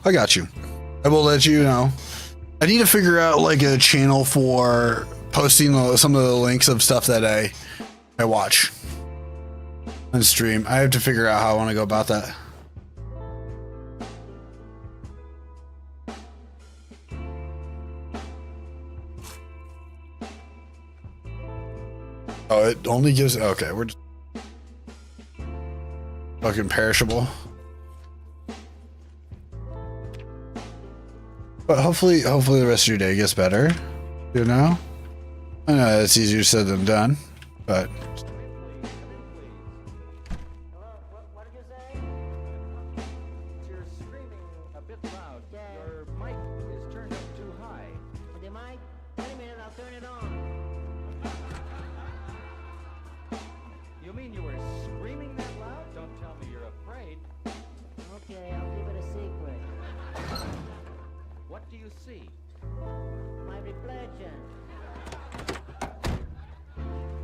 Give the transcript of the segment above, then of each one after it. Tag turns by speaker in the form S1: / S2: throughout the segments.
S1: I got you. I will let you know. I need to figure out like a channel for posting some of the links of stuff that I watch on stream. I have to figure out how I want to go about that. Oh, it only gives. Okay, we're just fucking perishable. But hopefully the rest of your day gets better. You know, I know it's easier said than done, but.
S2: What did you say? You're screaming a bit loud. Your mic is turned up too high.
S3: The mic? Wait a minute, I'll turn it on.
S2: You mean you were screaming that loud? Don't tell me you're afraid.
S3: Okay, I'll keep it a secret.
S2: What do you see?
S3: My reflection.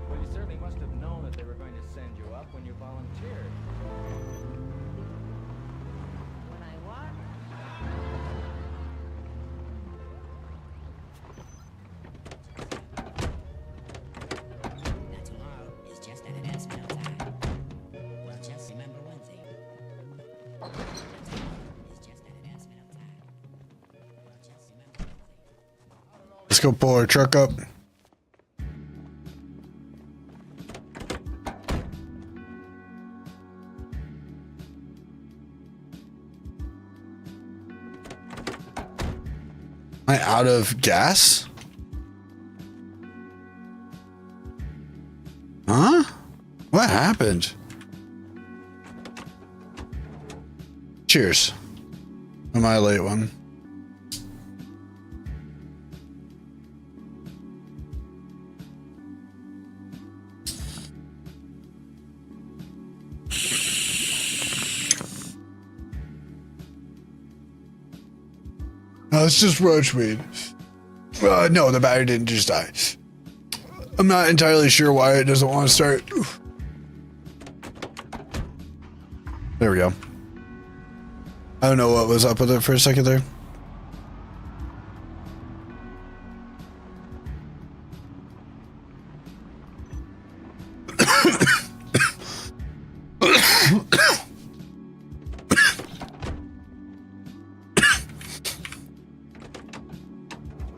S2: Well, you certainly must have known that they were going to send you up when you volunteered.
S3: When I what?
S4: Not tomorrow, it's just that it has no time. Well, just remember one thing. Not tomorrow, it's just that it has no time. Well, just remember one thing.
S1: Let's go pull our truck up. Am I out of gas? Huh? What happened? Cheers. Am I a late one? No, it's just roach weed. No, the battery didn't just die. I'm not entirely sure why it doesn't want to start. There we go. I don't know what was up with it for a second there.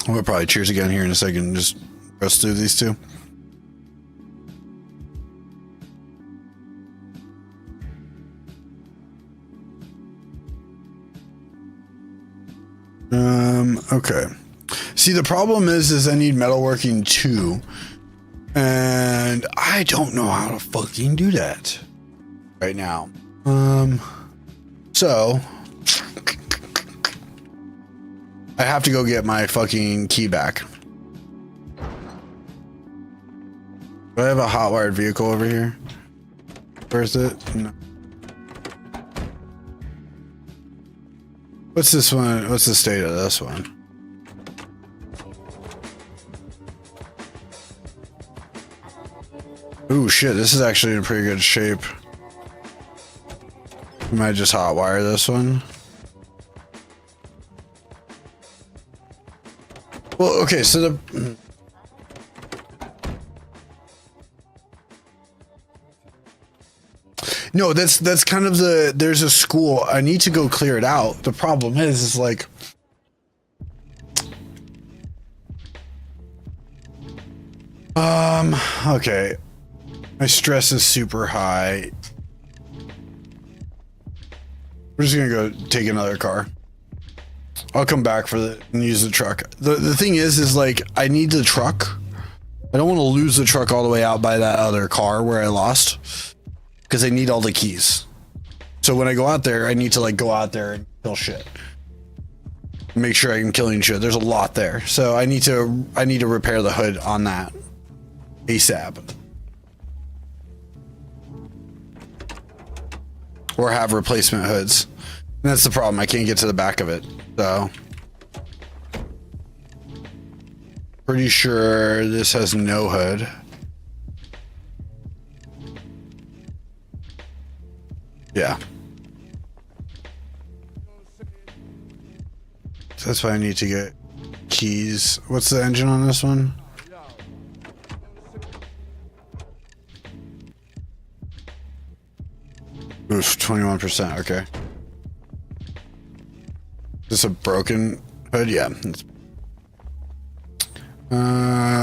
S1: We'll probably cheers again here in a second and just rest through these two. Okay. See, the problem is I need metalworking too. And I don't know how to fucking do that right now. So I have to go get my fucking key back. Do I have a hot wired vehicle over here? Where's it? No. What's this one? What's the state of this one? Ooh, shit, this is actually in pretty good shape. We might just hot wire this one. Well, okay, so the... No, that's kind of the... There's a school. I need to go clear it out. The problem is like... Okay. My stress is super high. We're just gonna go take another car. I'll come back for the and use the truck. The thing is like I need the truck. I don't want to lose the truck all the way out by that other car where I lost, because I need all the keys. So when I go out there, I need to like go out there and kill shit. Make sure I'm killing shit. There's a lot there, so I need to repair the hood on that ASAP. Or have replacement hoods. And that's the problem. I can't get to the back of it. So pretty sure this has no hood. Yeah. That's why I need to get keys. What's the engine on this one? Oof, 21%. Okay. Is this a broken hood? Yeah.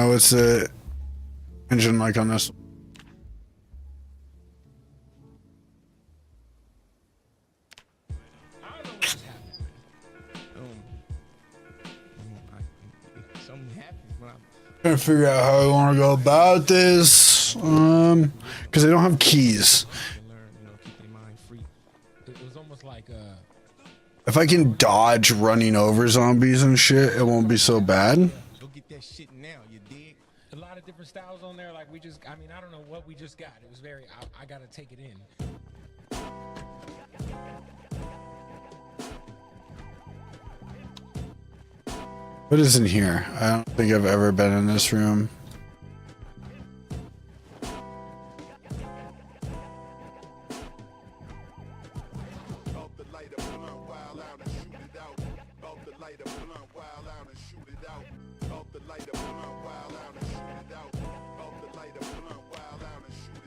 S1: What's the engine like on this? Trying to figure out how I want to go about this. Because I don't have keys. If I can dodge running over zombies and shit, it won't be so bad.
S5: Go get that shit now, you dig? A lot of different styles on there. Like I mean, I don't know what we just got. It was very. I gotta take it in.
S1: What is in here? I don't think I've ever been in this room.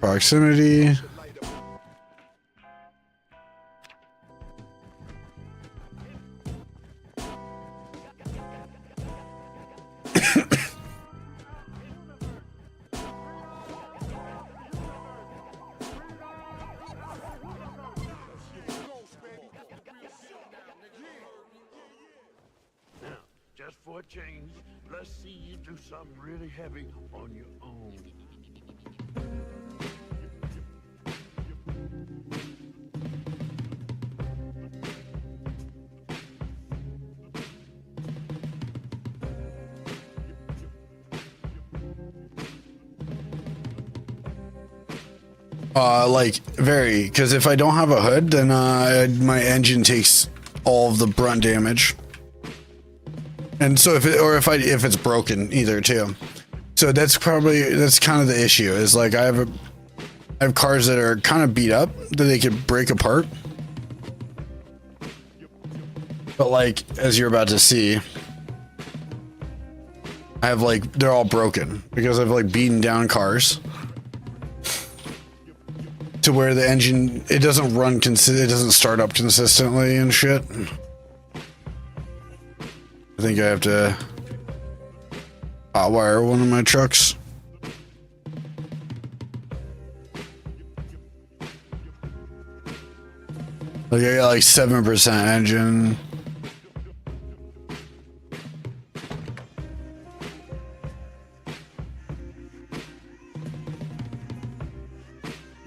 S1: Proximity.
S6: Just for a change, let's see you do something really heavy on your own.
S1: Like very, because if I don't have a hood, then my engine takes all of the brunt damage. And so if it's broken either too. So that's kind of the issue is like I have cars that are kind of beat up that they could break apart. But like, as you're about to see, I have like, they're all broken because I've like beaten down cars to where the engine, it doesn't run it doesn't start up consistently and shit. I think I have to hotwire one of my trucks. Like I got like 7% engine.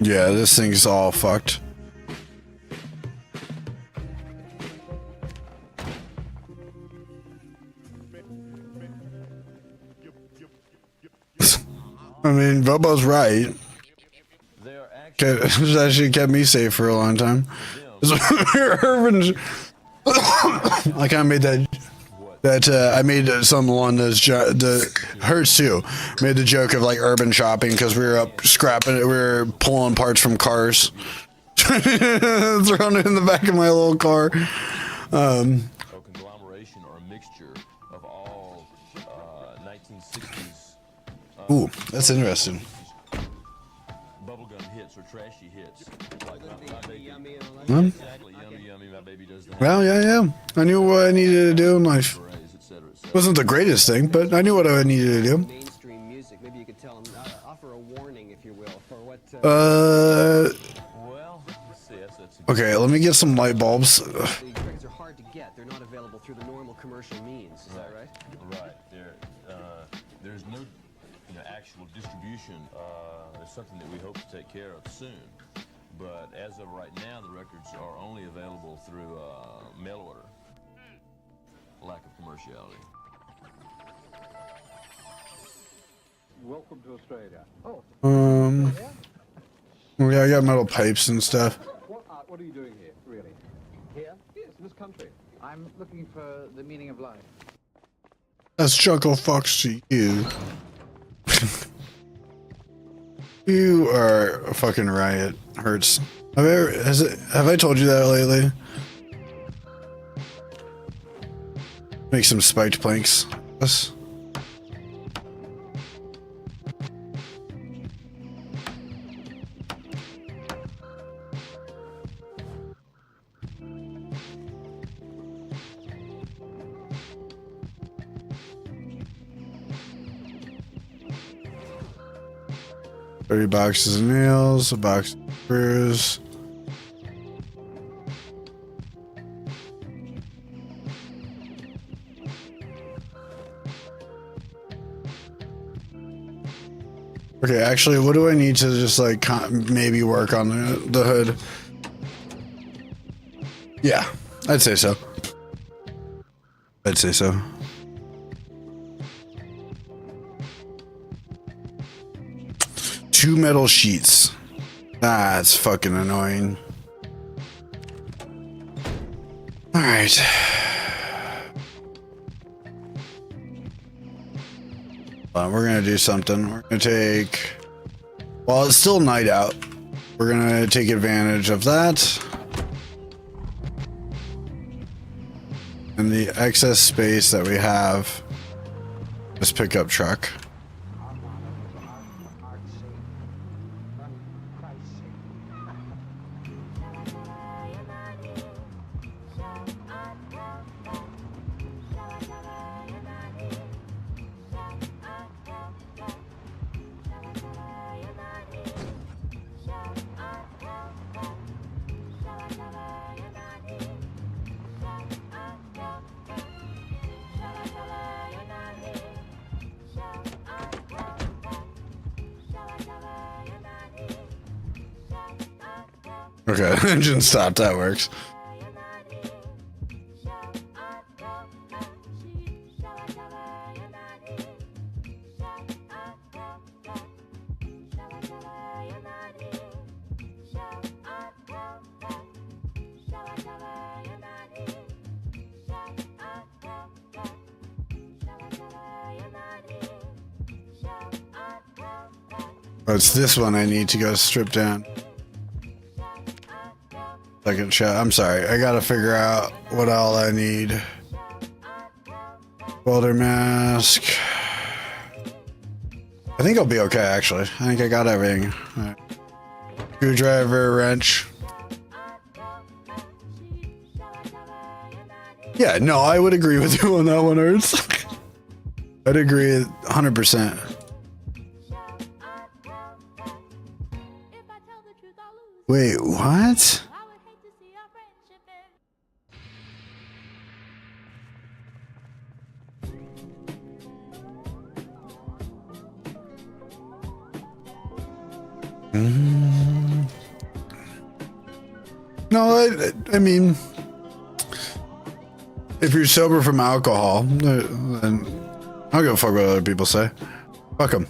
S1: Yeah, this thing's all fucked. I mean, Bobo's right. That shit kept me safe for a long time. Urban, I kind of made I made someone that hurts too. Made the joke of like urban shopping because we were up scrapping it. We were pulling parts from cars, throwing it in the back of my little car.
S7: Conglomeration or a mixture of all 1960s.
S1: Ooh, that's interesting.
S7: Bubblegum hits or trashy hits. Like my baby. Exactly, yummy. My baby does that.
S1: Well, yeah. I knew what I needed to do in life. Wasn't the greatest thing, but I knew what I needed to do.
S8: Mainstream music. Maybe you could tell them, offer a warning, if you will, for what.
S7: Well, let's see. That's
S1: Okay, let me get some light bulbs.
S8: The records are hard to get. They're not available through the normal commercial means. Is that right?
S7: Right. There's no, actual distribution. It's something that we hope to take care of soon. But as of right now, the records are only available through mail order. Lack of commerciality.
S2: Welcome to Australia. Oh,
S1: Yeah, I got metal pipes and stuff.
S2: what are you doing here, really? Here? Yes, in this country. I'm looking for the meaning of life.
S1: That's Chuckle Fox to you. You are a fucking riot. Hurts. Have I told you that lately? Make some spiked planks. Yes. $30 boxes of nails, a box of screws. Okay, actually, what do I need to just like maybe work on the hood? Yeah, I'd say so. I'd say so. Two metal sheets. That's fucking annoying. All right. We're gonna do something. We're gonna take, while it's still night out, we're gonna take advantage of that and the excess space that we have. This pickup truck. Okay, engine stopped. That works. Oh, it's this one I need to go strip down. Second shot. I'm sorry. I gotta figure out what all I need. Welder mask. I think I'll be okay, actually. I think I got everything. All right. Screwdriver, wrench. Yeah, no, I would agree with you on that one, Ernst. I'd agree 100%. Wait, what? No, I mean, if you're sober from alcohol, then I don't give a fuck what other people say. Fuck them.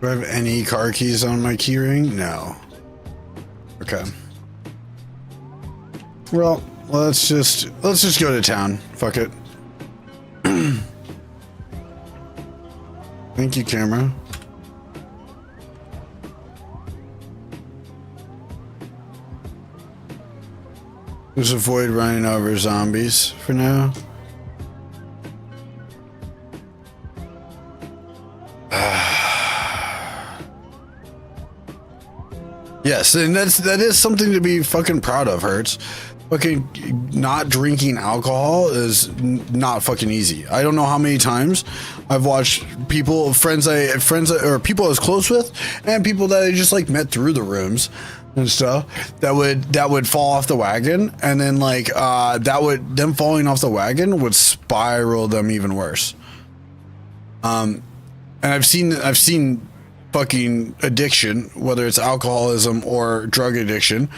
S1: Do I have any car keys on my keyring? No. Okay. Well, let's just go to town. Fuck it. Thank you, camera. Just avoid running over zombies for now. Yes, and that is something to be fucking proud of, Hertz. Fucking not drinking alcohol is not fucking easy. I don't know how many times I've watched people, friends or people I was close with, and people that I just like met through the rooms and stuff that would fall off the wagon, and then like them falling off the wagon would spiral them even worse. And I've seen fucking addiction, whether it's alcoholism or drug addiction,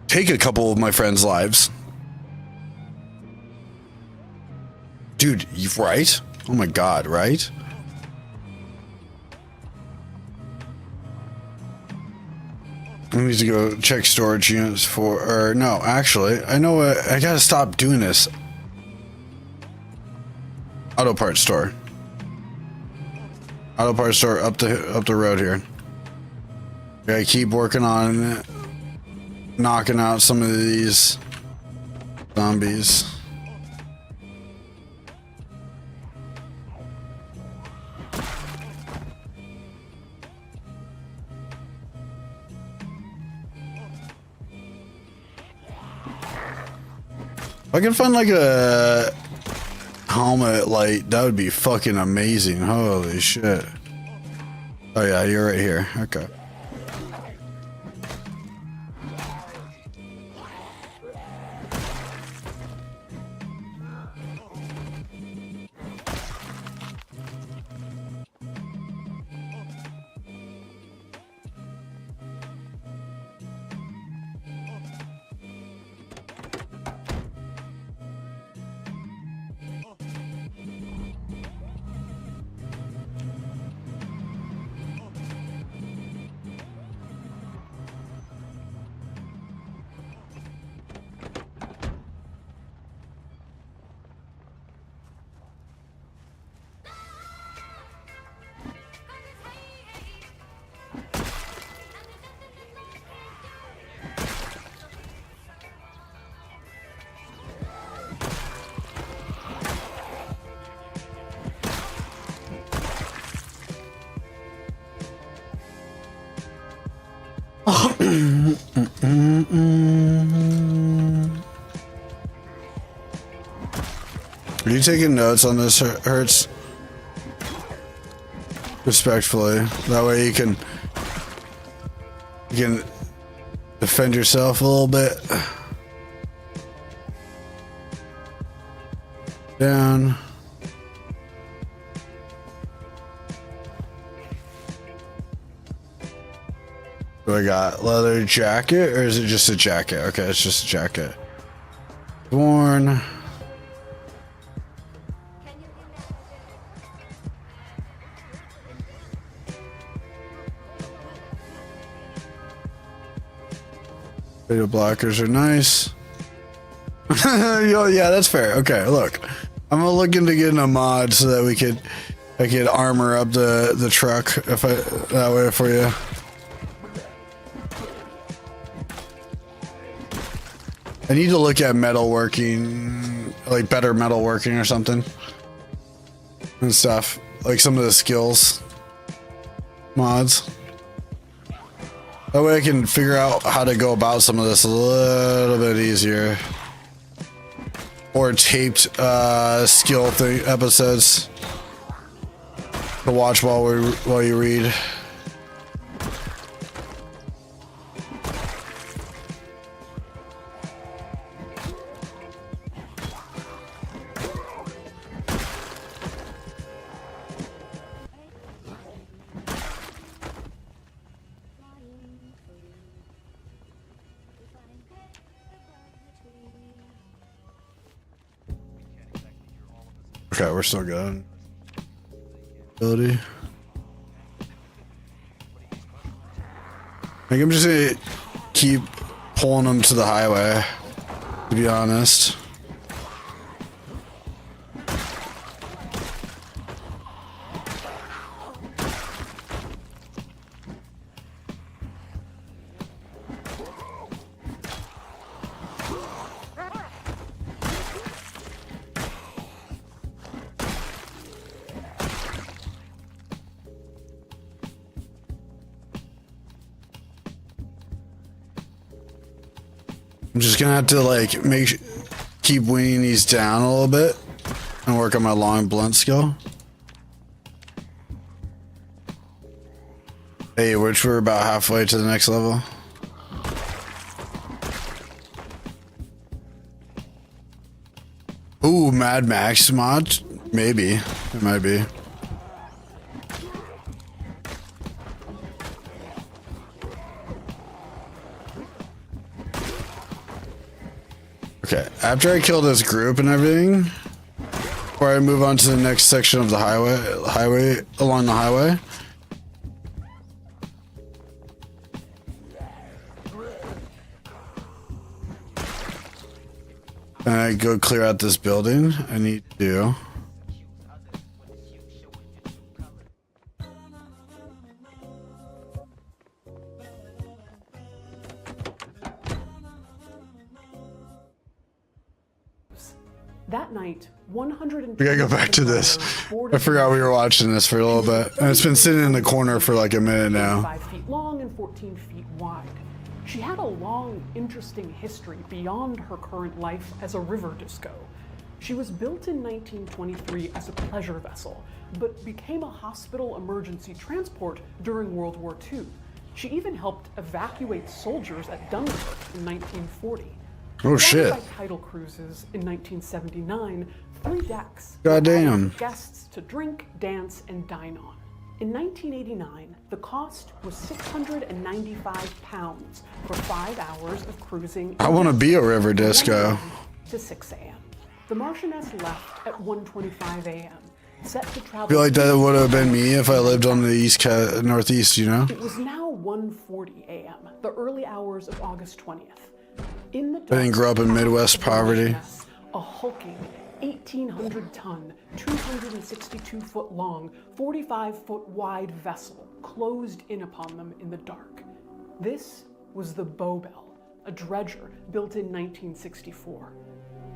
S1: take a couple of my friends' lives. Dude, right? Oh my God, right? I need to go check storage units for, or no, actually, I know what, I gotta stop doing this. Auto parts store. Auto parts store up the road here. Gotta keep working on knocking out some of these zombies. If I can find like a helmet light, that would be fucking amazing. Holy shit. Oh yeah, you're right here. Okay. Are you taking notes on this, Hurts? Respectfully. That way you can defend yourself a little bit. Down. What do I got? Leather jacket, or is it just a jacket? Okay, it's just a jacket. Worn. Beta blockers are nice. Yeah, that's fair. Okay, look. I'm looking to get in a mod so that I could armor up the truck that way for you. I need to look at metalworking, like better metalworking or something. And stuff. Like some of the skills mods. That way I can figure out how to go about some of this a little bit easier. Or taped skill episodes to watch while you read. Okay, we're still good. Ability. I think I'm just gonna keep pulling them to the highway, to be honest. I'm just gonna have to like keep weaning these down a little bit and work on my long blunt skill. Hey, which we're about halfway to the next level. Ooh, Mad Max mod? Maybe. It might be. Okay, after I kill this group and everything, before I move on to the next section of the highway along the highway. And I go clear out this building. I need to do.
S9: That night, 100.
S1: We gotta go back to this. I forgot we were watching this for a little bit. And it's been sitting in the corner for like a minute now.
S9: 5 feet long and 14 feet wide. She had a long, interesting history beyond her current life as a river disco. She was built in 1923 as a pleasure vessel, but became a hospital emergency transport during World War II. She even helped evacuate soldiers at Dunkirk in 1940.
S1: Oh shit.
S9: By tidal cruises in 1979, 3 decks
S1: Goddamn.
S9: allowed guests to drink, dance, and dine on. In 1989, the cost was £695 for 5 hours of cruising.
S1: I want to be a river disco.
S9: To 6 a.m. The Marchioness left at 1:25 a.m. Set to travel.
S1: I feel like that would have been me if I lived on the northeast, you know?
S9: It was now 1:40 a.m., the early hours of August 20th. In the
S1: I didn't grow up in Midwest poverty.
S9: A hulking 1,800-ton, 262-foot long, 45-foot wide vessel closed in upon them in the dark. This was the Bowbell, a dredger built in 1964.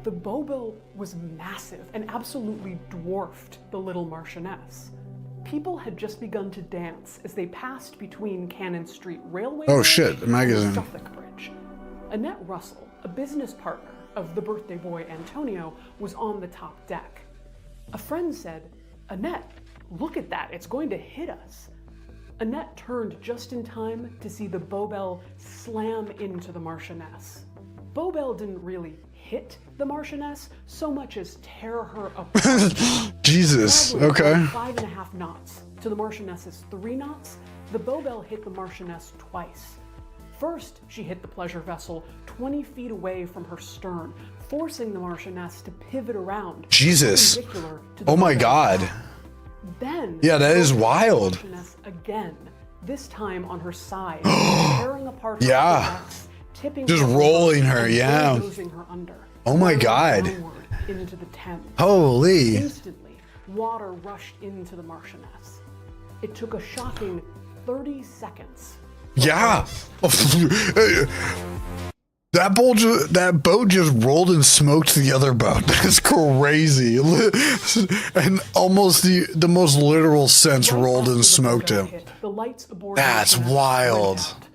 S9: The Bowbell was massive and absolutely dwarfed the Little Marchioness. People had just begun to dance as they passed between Cannon Street Railway
S1: Oh
S9: Bridge
S1: shit, the
S9: and
S1: magazine.
S9: Suffolk Bridge. Annette Russell, a business partner of the birthday boy Antonio, was on the top deck. A friend said, "Annette, look at that, it's going to hit us." Annette turned just in time to see the Bowbell slam into the Marchioness. Bowbell didn't really hit the Marchioness so much as tear her apart.
S1: Jesus, okay.
S9: 5.5 knots to the Marchioness's 3 knots, the Bowbell hit the Marchioness twice. First, she hit the pleasure vessel 20 feet away from her stern, forcing the Marchioness to pivot around.
S1: Jesus.
S9: perpendicular to the
S1: Oh my
S9: Bowbell's
S1: God.
S9: back. Then,
S1: Yeah, that is
S9: the
S1: wild.
S9: Marchioness again, this time on her side, tearing apart her
S1: Yeah.
S9: upper decks, tipping
S1: Just
S9: her
S1: rolling
S9: over
S1: her,
S9: and
S1: yeah.
S9: bulldozing her under.
S1: Oh my
S9: throwing her
S1: God.
S9: downward into the Thames.
S1: Holy.
S9: Instantly, water rushed into the Marchioness. It took a shocking 30 seconds.
S1: Yeah. That boat just rolled and smoked the other boat. That's crazy. And almost the most literal sense rolled and smoked him.
S9: The lights aboard
S1: That's
S9: the Marchioness
S1: wild.
S9: went out.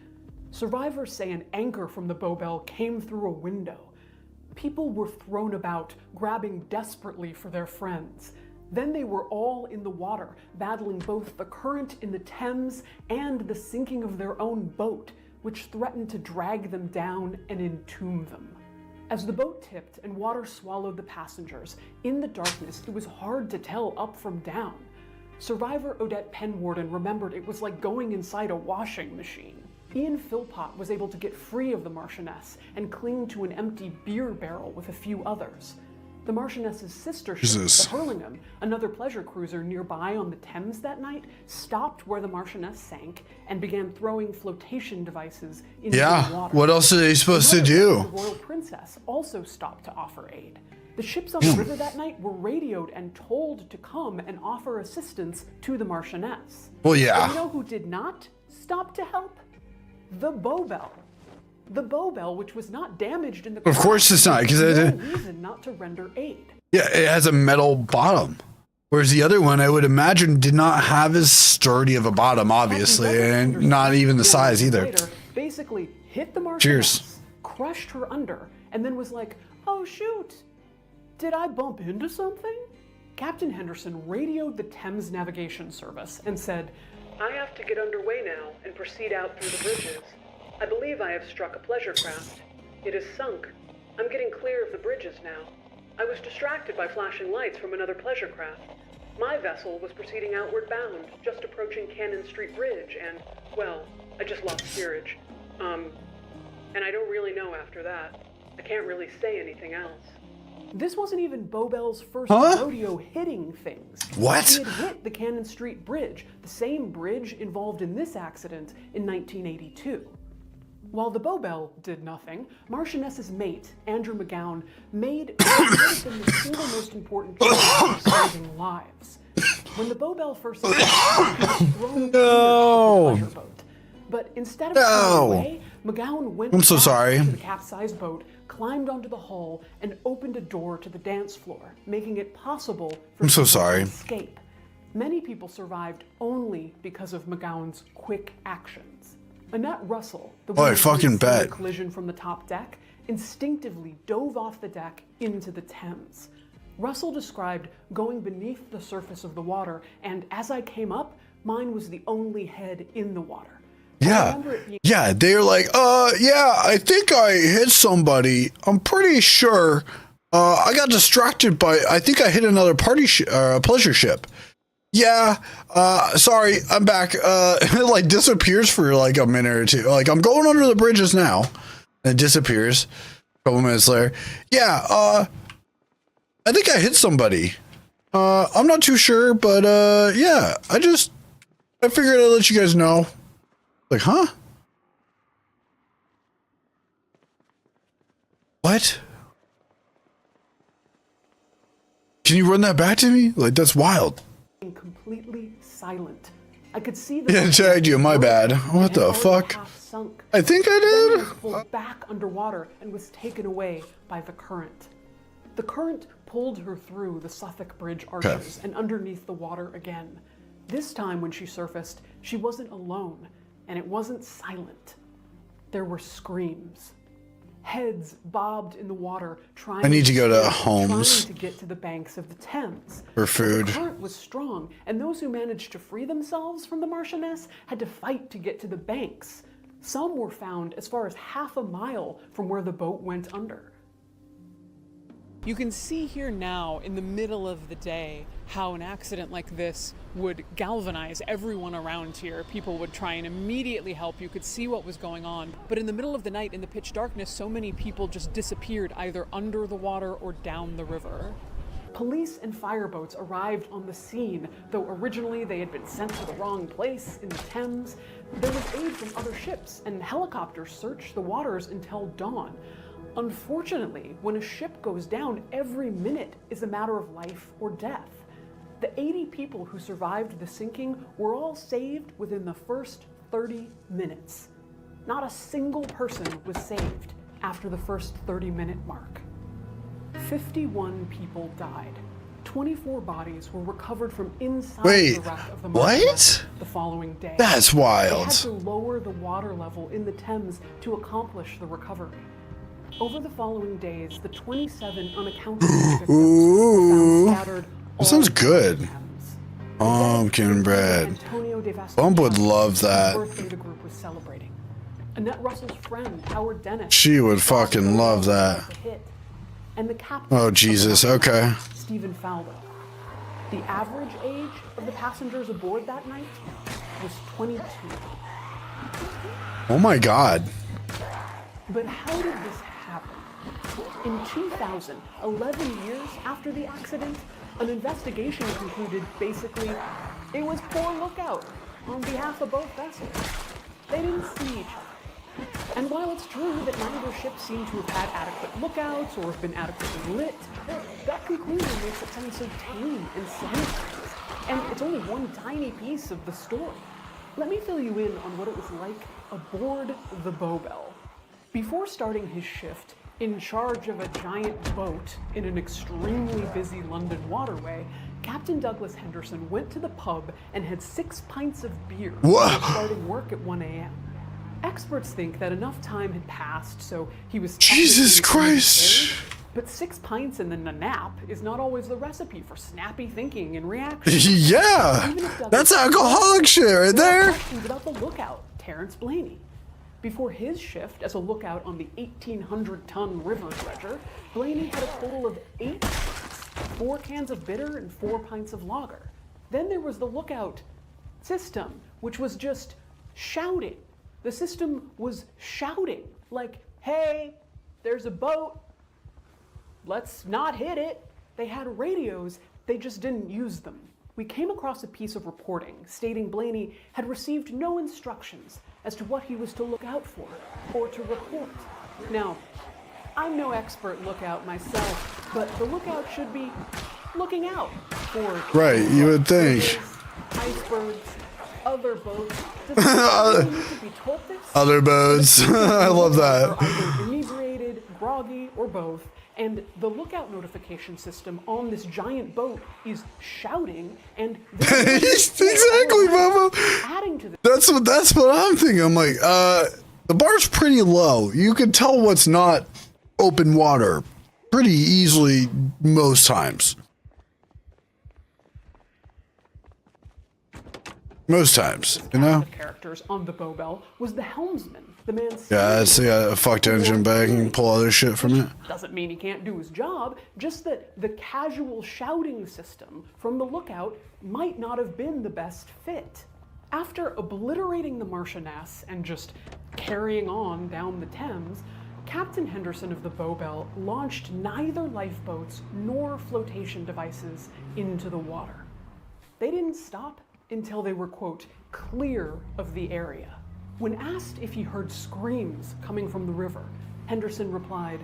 S9: Survivors say an anchor from the Bowbell came through a window. People were thrown about, grabbing desperately for their friends. Then they were all in the water, battling both the current in the Thames and the sinking of their own boat, which threatened to drag them down and entomb them. As the boat tipped and water swallowed the passengers, in the darkness it was hard to tell up from down. Survivor Odette Penwarden remembered it was like going inside a washing machine. Ian Philpott was able to get free of the Marchioness and cling to an empty beer barrel with a few others. The Marchioness's sister ship,
S1: Jesus.
S9: the Hurlingham, another pleasure cruiser nearby on the Thames that night, stopped where the Marchioness sank and began throwing flotation devices into the
S1: Yeah.
S9: water.
S1: What else are they supposed to
S9: Another
S1: do?
S9: vessel, the Royal Princess, also stopped to offer aid. The ships on the river that night were radioed and told to come and offer assistance to the Marchioness.
S1: Well,
S9: But
S1: yeah.
S9: you know who did not stop to help? The Bowbell. The Bowbell, which was not damaged in the
S1: Of course it's not, 'cause
S9: no
S1: it-
S9: reason not to render aid.
S1: Yeah, it has a metal bottom. Whereas the other one, I would imagine, did not have as sturdy of a bottom, obviously, and not even the size either.
S9: Later, basically hit the Marchioness,
S1: Cheers.
S9: crushed her under, and then was like, "Oh shoot, did I bump into something?" Captain Henderson radioed the Thames Navigation Service and said, "I have to get underway now and proceed out through the bridges. I believe I have struck a pleasure craft. It is sunk. I'm getting clear of the bridges now. I was distracted by flashing lights from another pleasure craft. My vessel was proceeding outward bound, just approaching Cannon Street Bridge, and, well, I just lost steerage. And I don't really know after that." I can't really say anything else. This wasn't even Bobel's first
S1: Huh?
S9: rodeo hitting things.
S1: What?
S9: He had hit the Cannon Street Bridge, the same bridge involved in this accident in 1982. While the Bobel did nothing, Marchioness's mate, Andrew McGowan, made what would have been the single most important choice for saving lives. When the Bobel first hit, he was thrown into the pleasure boat. But instead of swimming away, McGowan went
S1: I'm so
S9: back
S1: sorry.
S9: to the capsized boat, climbed onto the hull, and opened a door to the dance floor, making it possible for
S1: I'm so
S9: people
S1: sorry.
S9: to escape. Many people survived only because of McGowan's quick actions. Annette Russell, the
S1: Oh, I
S9: woman who
S1: fucking
S9: had seen the
S1: bet.
S9: collision from the top deck, instinctively dove off the deck into the Thames. Russell described going beneath the surface of the water, and as I came up, mine was the only head in the water. I
S1: Yeah.
S9: remember it being
S1: Yeah, they're like, yeah, I think I hit somebody. I'm pretty sure. I got distracted by, I think I hit another pleasure ship. Yeah, sorry, I'm back. It like disappears for like a minute or two. Like, I'm going under the bridges now. And it disappears. A couple minutes later. Yeah, I think I hit somebody. I'm not too sure, but yeah, I figured I'd let you guys know. Like, huh? What? Can you run that back to me? Like, that's wild.
S9: completely silent. I could see the
S1: Yeah, tagged you, my bad. What the fuck?
S9: Sunk.
S1: I think I
S9: Then
S1: did.
S9: it was pulled back underwater and was taken away by the current. The current pulled her through the Suffolk Bridge arches and underneath the water again. This time when she surfaced, she wasn't alone, and it wasn't silent. There were screams. Heads bobbed in the water, trying
S1: I need to go to
S9: trying
S1: Holmes
S9: to get to the banks of the Thames.
S1: for food.
S9: The current was strong, and those who managed to free themselves from the Marchioness had to fight to get to the banks. Some were found as far as half a mile from where the boat went under. You can see here now, in the middle of the day, how an accident like this would galvanize everyone around here. People would try and immediately help. You could see what was going on. But in the middle of the night, in the pitch darkness, so many people just disappeared either under the water or down the river. Police and fireboats arrived on the scene, though originally they had been sent to the wrong place in the Thames. There was aid from other ships, and helicopters searched the waters until dawn. Unfortunately, when a ship goes down, every minute is a matter of life or death. The 80 people who survived the sinking were all saved within the first 30 minutes. Not a single person was saved after the first 30-minute mark. 51 people died. 24 bodies were recovered from inside the wreck of the Marchioness the following day.
S1: That's wild.
S9: They had to lower the water level in the Thames to accomplish the recovery. Over the following days, the 27 unaccountable victims were found scattered.
S1: That sounds
S9: all
S1: good.
S9: over the Thames.
S1: Pumpkin bread.
S9: Antonio de
S1: Bump would love that.
S9: birthday the group was celebrating. Annette Russell's friend, Howard Dennis.
S1: She would fucking love that.
S9: the hit. And the captain.
S1: Oh, Jesus. Okay.
S9: Stephen Faldo. The average age of the passengers aboard that night was 22.
S1: Oh my God.
S9: But how did this happen? In 2000, 11 years after the accident, an investigation concluded basically it was poor lookout on behalf of both vessels. They didn't see each other. And while it's true that neither ship seemed to have had adequate lookouts or have been adequately lit, that conclusion makes it sound so tame and sanitized. And it's only one tiny piece of the story. Let me fill you in on what it was like aboard the Bobel. Before starting his shift, in charge of a giant boat in an extremely busy London waterway, Captain Douglas Henderson went to the pub and had 6 pints of beer before starting work at 1 a.m. Experts think that enough time had passed, so he was
S1: Jesus Christ.
S9: impaired, but 6 pints and then a nap is not always the recipe for snappy thinking and reaction.
S1: Yeah.
S9: Even if Douglas
S1: That's alcoholic shit right there.
S9: questions about the lookout, Terrence Blaney. Before his shift as a lookout on the 1,800-ton river dredger, Blaney had a total of 8 pints, 4 cans of bitter and 4 pints of lager. Then there was the lookout system, which was just shouting. The system was shouting, like, hey, there's a boat. Let's not hit it. They had radios, they just didn't use them. We came across a piece of reporting stating Blaney had received no instructions as to what he was to look out for or to report. Now, I'm no expert lookout myself, but the lookout should be looking out for
S1: Right, you would think.
S9: icebergs, other boats. Does anyone need to be told this?
S1: Other boats. I love that.
S9: Are either inebriated, groggy, or both. And the lookout notification system on this giant boat is shouting, and
S1: Exactly, Mama.
S9: adding to this.
S1: That's what I'm thinking. I'm like, the bar's pretty low. You can tell what's not open water pretty easily most times. Most times, you know?
S9: The characters on the Bowbell was the helmsman, the man.
S1: Yeah, it's a fucked engine bag and pull other shit from it.
S9: Doesn't mean he can't do his job, just that the casual shouting system from the lookout might not have been the best fit. After obliterating the Marchioness and just carrying on down the Thames, Captain Henderson of the Bowbell launched neither lifeboats nor flotation devices into the water. They didn't stop until they were, quote, clear of the area. When asked if he heard screams coming from the river, Henderson replied,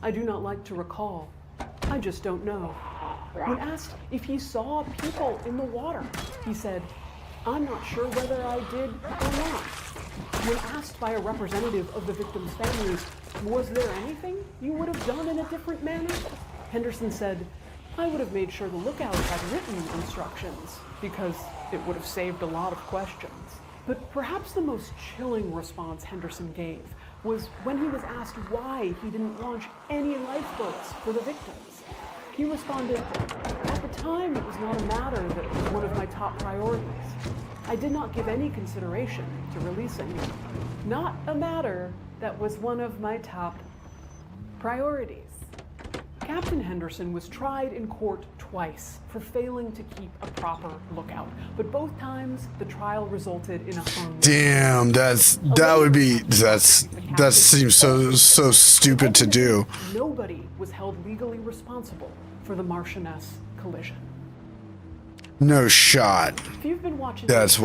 S9: "I do not like to recall. I just don't know." When asked if he saw people in the water, he said, "I'm not sure whether I did or not." When asked by a representative of the victims' families, "Was there anything you would have done in a different manner?" Henderson said, "I would have made sure the lookout had written instructions, because it would have saved a lot of questions." But perhaps the most chilling response Henderson gave was when he was asked why he didn't launch any lifeboats for the victims. He responded, "At the time, it was not a matter that was one of my top priorities. I did not give any consideration to releasing it. Not a matter that was one of my top priorities." Captain Henderson was tried in court twice for failing to keep a proper lookout, but both times the trial resulted in a hung.
S1: Damn, that seems so stupid to do.
S9: Nobody was held legally responsible for the Marchioness collision.
S1: No shot.
S9: If you've been watching
S1: That's